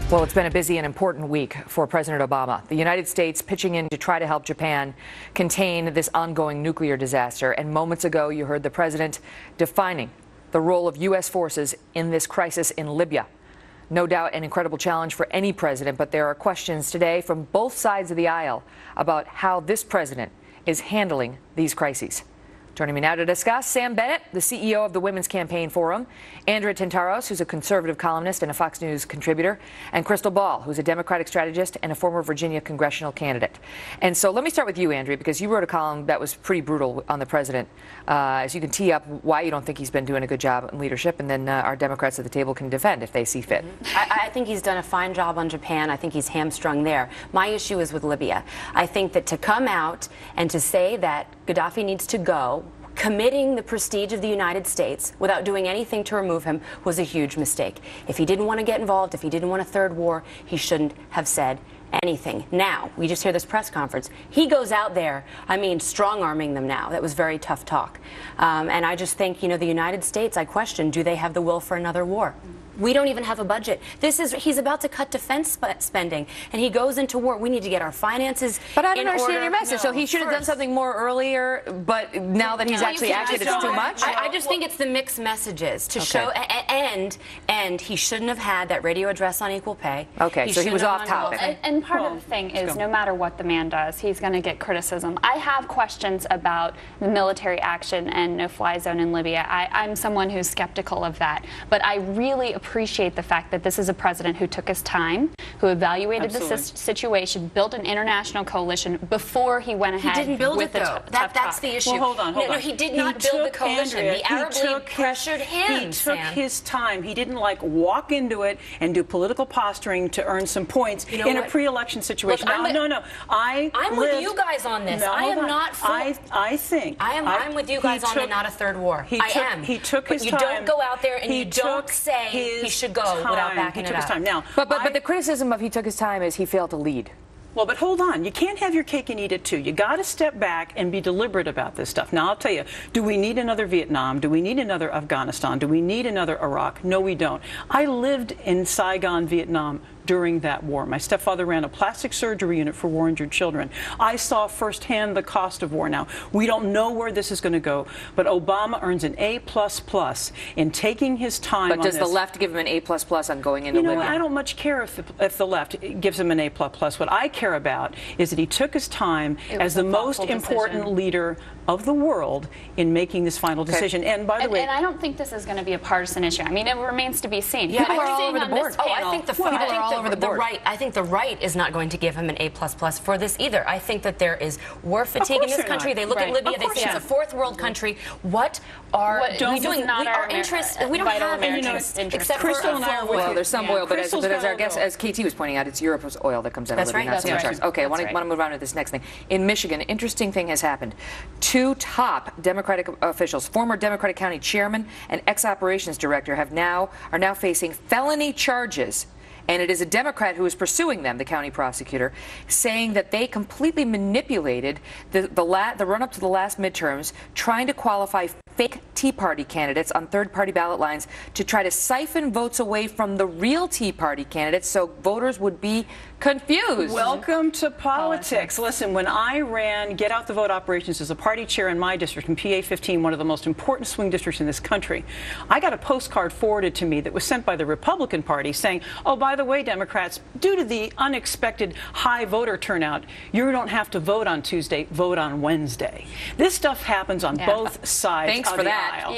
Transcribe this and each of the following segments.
Well, it's been a busy and important week for President Obama. The United States pitching in to try to help Japan contain this ongoing nuclear disaster. And moments ago, you heard the president defining the role of U.S. forces in this crisis in Libya. No doubt an incredible challenge for any president, but there are questions today from both sides of the aisle about how this president is handling these crises. Joining me now to discuss, Sam Bennett, the CEO of the Women's Campaign Forum, Andrea Tantaros, who's a conservative columnist and a Fox News contributor, and Crystal Ball, who's a Democratic strategist and a former Virginia congressional candidate. And so let me start with you, Andrea, because you wrote a column that was pretty brutal on the president, as you can tee up why you don't think he's been doing a good job in leadership, and then our Democrats at the table can defend if they see fit. I think he's done a fine job on Japan. I think he's hamstrung there. My issue is with Libya. I think that to come out and to say that Gaddafi needs to go, committing the prestige of the United States without doing anything to remove him was a huge mistake. If he didn't want to get involved, if he didn't want a third war, he shouldn't have said anything. Now, we just hear this press conference. He goes out there, I mean, strong-arming them now. That was very tough talk. And I just think, the United States, I question, do they have the will for another war? We don't even have a budget. He's about to cut defense spending, and he goes into war. We need to get our finances But I don't understand your message. So he should have done something more earlier, but now that he's actually acted, it's too much? I just think it's the mixed messages to show, and he shouldn't have had that radio address on equal pay. Okay, so he was off topic. And part of the thing is, no matter what the man does, he's going to get criticism. I have questions about the military action and no-fly zone in Libya. I'm someone who's skeptical of that, but I really appreciate the fact that this is a president who took his time, who evaluated the situation, built an international coalition before he went ahead. He didn't build with it, though. That's the issue. Well, hold on. No, he did not build the coalition. Andrea, the Arab League pressured him. He took his time. He didn't walk into it and do political posturing to earn some points in a pre-election situation. Look, no. I'm with you guys on this. No, I am not. I'm with you guys on it, not a third war. I am. He took his time. You don't go out there and you don't say he should go without backing it up. He took his time. Now, but the criticism of he took his time is he failed to lead. Well, but hold on. You can't have your cake and eat it too. You got to step back and be deliberate about this stuff. Now, I'll tell you, do we need another Vietnam? Do we need another Afghanistan? Do we need another Iraq? No, we don't. I lived in Saigon, Vietnam during that war. My stepfather ran a plastic surgery unit for war-injured children. I saw firsthand the cost of war. Now, we don't know where this is going to go, but Obama earns an A++ in taking his time on this. But does the left give him an A++ on going into Libya? I don't much care if the left gives him an A++. What I care about is that he took his time as the most important leader of the world in making this final decision. And by the way, and I don't think this is going to be a partisan issue. I mean, it remains to be seen. Yeah, people are all over the board. I think I think the right is not going to give him an A++ for this either. I think that there is war fatigue in this country. They look at Libya, they say it's a fourth world country. What are we doing? Our interests, we don't have any interest except for well, there's some oil, but as our guest, as KT was pointing out, it's Europe's oil that comes out of Libya, not so much ours. Okay, I want to move on to this next thing. In Michigan, an interesting thing has happened. Two top Democratic officials, former Democratic County chairman and ex-operations director, are now facing felony charges. And it is a Democrat who is pursuing them, the county prosecutor, saying that they completely manipulated the run-up to the last midterms, trying to qualify fake Tea Party candidates on third-party ballot lines to try to siphon votes away from the real Tea Party candidates so voters would be confused. Welcome to politics. Listen, when I ran Get Out the Vote operations as a party chair in my district, in PA 15, one of the most important swing districts in this country, I got a postcard forwarded to me that was sent by the Republican Party saying, oh, by the way, Democrats, due to the unexpected high voter turnout, you don't have to vote on Tuesday, vote on Wednesday. This stuff happens on both sides of the aisle.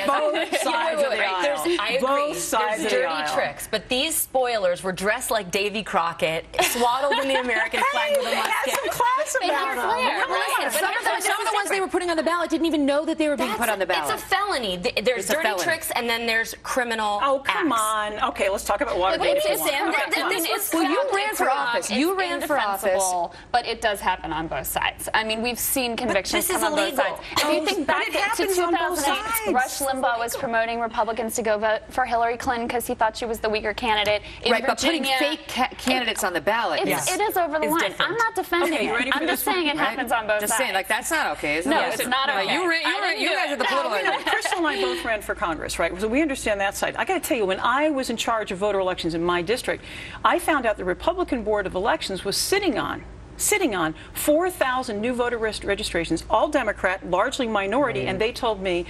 Both sides of the aisle. I agree. Both sides There's of the dirty aisle. tricks, but these spoilers were dressed like Davy Crockett, swaddled in the American flag with a musket. Some class about them. Some of the ones they were putting on the ballot didn't even know that they were being put on the ballot. It's a felony. There's dirty tricks, and then there's criminal Oh, come acts. on. Okay, let's talk about Watergate. Well, you ran for office. You ran for office. But it does happen on both sides. I mean, we've seen convictions this is on both illegal. sides. If you think back to 2008, Rush Limbaugh was promoting Republicans to go go vote for Hillary Clinton because he thought she was the weaker candidate. In right, Virginia, but putting fake candidates on the ballot. It is over the line. Different. I'm not defending Okay, you ready it. for I'm just this saying one? it happens on both Just sides. saying, like, that's not okay, is it? No, it's not okay. You guys are the political. Crystal and I both ran for Congress, right? So we understand that side. I got to tell you, when I was in charge of voter elections in my district, I found out the Republican Board of Elections was sitting on 4,000 new voter registrations, all Democrat, largely minority, and they told me,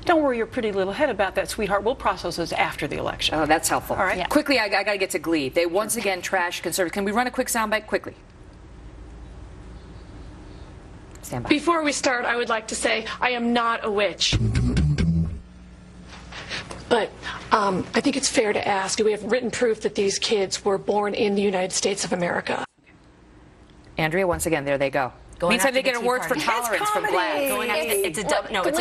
don't worry your pretty little head about that, sweetheart. We'll process those after the election. Oh, that's helpful. All right. Yeah. Quickly, I got to get to Glee. They once again trashed conservatives. Can we run a quick soundbite quickly? Stand by. Before we start, I would like to say I am not a witch. But I think it's fair to ask, do we have written proof that these kids were born in the United States of America? Andrea, once again, there they go. Meantime, they get awards for tolerance from GLAAD. It's a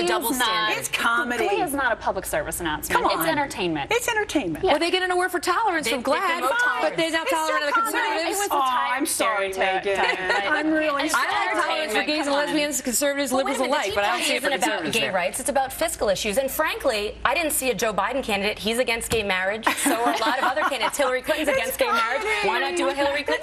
double standard. It's comedy. Glee is not a public service announcement. Come on. It's entertainment. It's entertainment. Well, they get an award for tolerance from GLAAD, but they're not tolerant of the conservatives. It was a I'm sorry, Megyn. I'm really sorry. I like tolerance for gays and lesbians, conservatives, liberals alike, but I don't see it for conservatives. It's about gay rights. It's about fiscal issues. And frankly, I didn't see a Joe Biden candidate. He's against gay marriage. So are a lot of other candidates. Hillary Clinton's against gay marriage. Why not do a Hillary Clinton